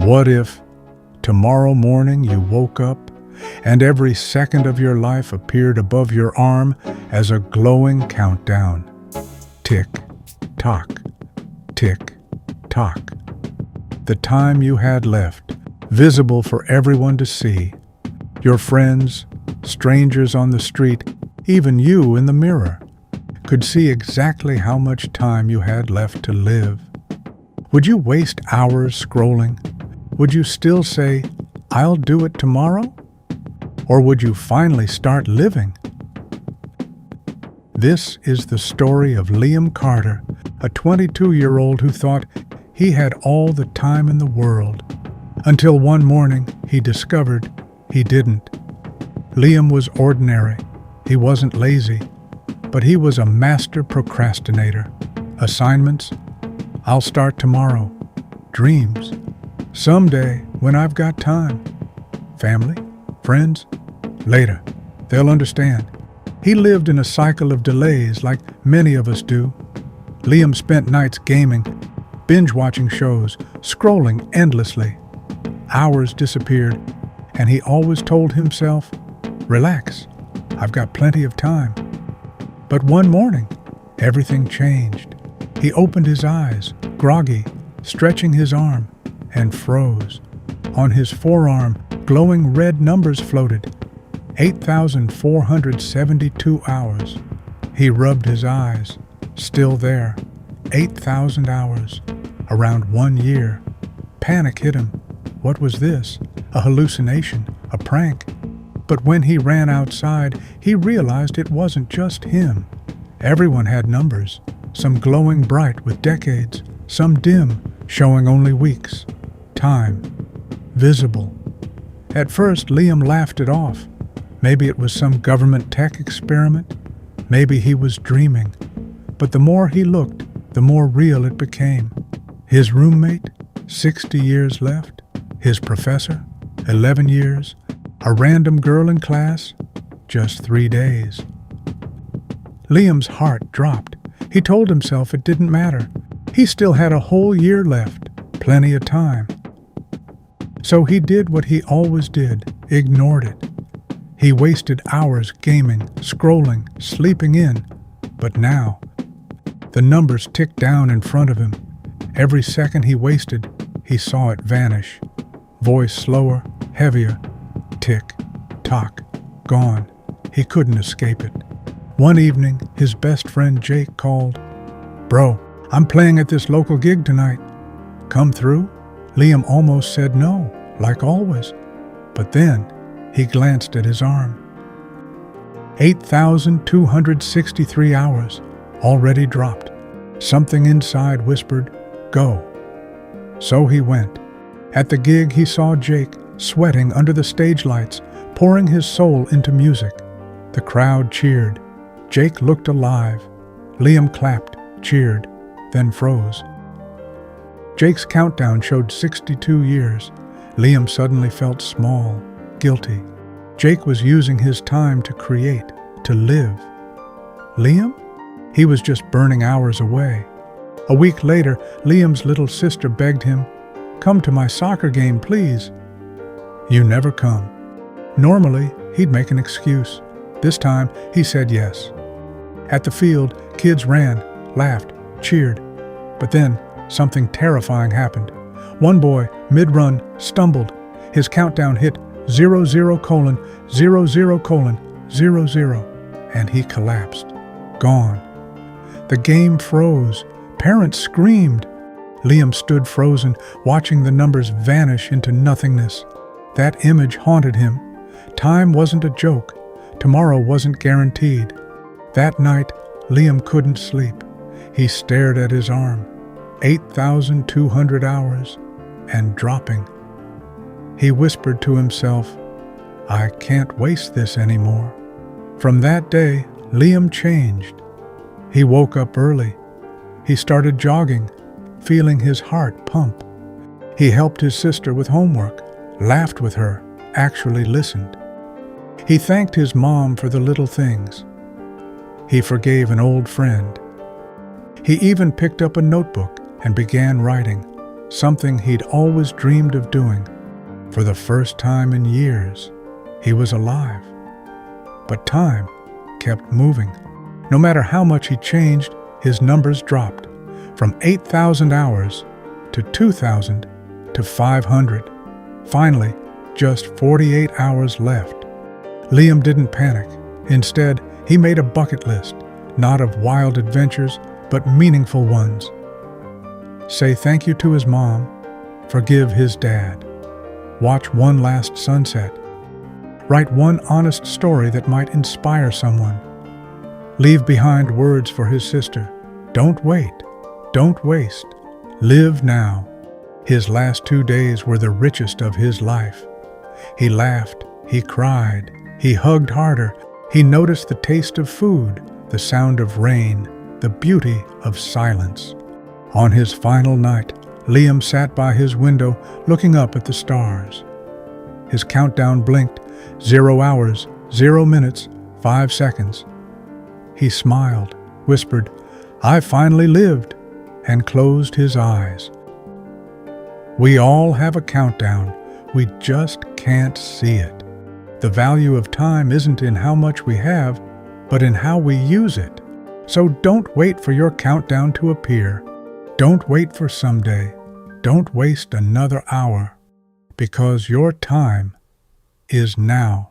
What if tomorrow morning you woke up and every second of your life appeared above your arm as a glowing countdown? Tick, tock, tick, tock. The time you had left, visible for everyone to see. Your friends, strangers on the street, even you in the mirror, could see exactly how much time you had left to live. Would you waste hours scrolling? Would you still say, "I'll do it tomorrow"? Or would you finally start living? This is the story of Liam Carter, a 22-year-old who thought he had all the time in the world, until one morning he discovered he didn't. Liam was ordinary. He wasn't lazy, but he was a master procrastinator. Assignments? I'll start tomorrow. Dreams? Someday, when I've got time. Family? Friends? Later. They'll understand. He lived in a cycle of delays like many of us do. Liam spent nights gaming, binge-watching shows, scrolling endlessly. Hours disappeared, and he always told himself, "Relax, I've got plenty of time." But one morning, everything changed. He opened his eyes, groggy, stretching his arm, and froze. On his forearm, glowing red numbers floated. 8,472 hours. He rubbed his eyes. Still there. 8,000 hours. Around 1 year. Panic hit him. What was this? A hallucination? A prank? But when he ran outside, he realized it wasn't just him. Everyone had numbers. Some glowing bright with decades. Some dim, showing only weeks. Time. Visible. At first, Liam laughed it off. Maybe it was some government tech experiment. Maybe he was dreaming. But the more he looked, the more real it became. His roommate, 60 years left. His professor, 11 years. A random girl in class, just 3 days. Liam's heart dropped. He told himself it didn't matter. He still had a whole year left, plenty of time. So he did what he always did, ignored it. He wasted hours gaming, scrolling, sleeping in. But now, the numbers ticked down in front of him. Every second he wasted, he saw it vanish. Voice slower, heavier. Tick, tock, gone. He couldn't escape it. One evening, his best friend Jake called. "Bro, I'm playing at this local gig tonight. Come through?" Liam almost said no, like always. But then, he glanced at his arm. 8,263 hours, already dropped. Something inside whispered, "Go." So he went. At the gig, he saw Jake, sweating under the stage lights, pouring his soul into music. The crowd cheered. Jake looked alive. Liam clapped, cheered, then froze. Jake's countdown showed 62 years. Liam suddenly felt small, guilty. Jake was using his time to create, to live. Liam? He was just burning hours away. A week later, Liam's little sister begged him, "Come to my soccer game, please." "You never come." Normally, he'd make an excuse. This time, he said yes. At the field, kids ran, laughed, cheered. But then, something terrifying happened. One boy, mid-run, stumbled. His countdown hit 00:00:00, and he collapsed. Gone. The game froze. Parents screamed. Liam stood frozen, watching the numbers vanish into nothingness. That image haunted him. Time wasn't a joke. Tomorrow wasn't guaranteed. That night, Liam couldn't sleep. He stared at his arm. 8,200 hours, and dropping. He whispered to himself, "I can't waste this anymore." From that day, Liam changed. He woke up early. He started jogging, feeling his heart pump. He helped his sister with homework, laughed with her, actually listened. He thanked his mom for the little things. He forgave an old friend. He even picked up a notebook and began writing. something he'd always dreamed of doing. For the first time in years, he was alive. But time kept moving. No matter how much he changed, his numbers dropped from 8,000 hours to 2,000 to 500. Finally, just 48 hours left. Liam didn't panic. Instead, he made a bucket list, not of wild adventures, but meaningful ones. Say thank you to his mom, forgive his dad, watch one last sunset, write one honest story that might inspire someone, leave behind words for his sister. Don't wait, don't waste, live now. His last 2 days were the richest of his life. He laughed, he cried, he hugged harder, he noticed the taste of food, the sound of rain, the beauty of silence. On his final night, Liam sat by his window looking up at the stars. His countdown blinked, 0 hours, 0 minutes, 5 seconds. He smiled, whispered, "I finally lived," and closed his eyes. We all have a countdown, we just can't see it. The value of time isn't in how much we have, but in how we use it. So don't wait for your countdown to appear. Don't wait for someday. Don't waste another hour, because your time is now.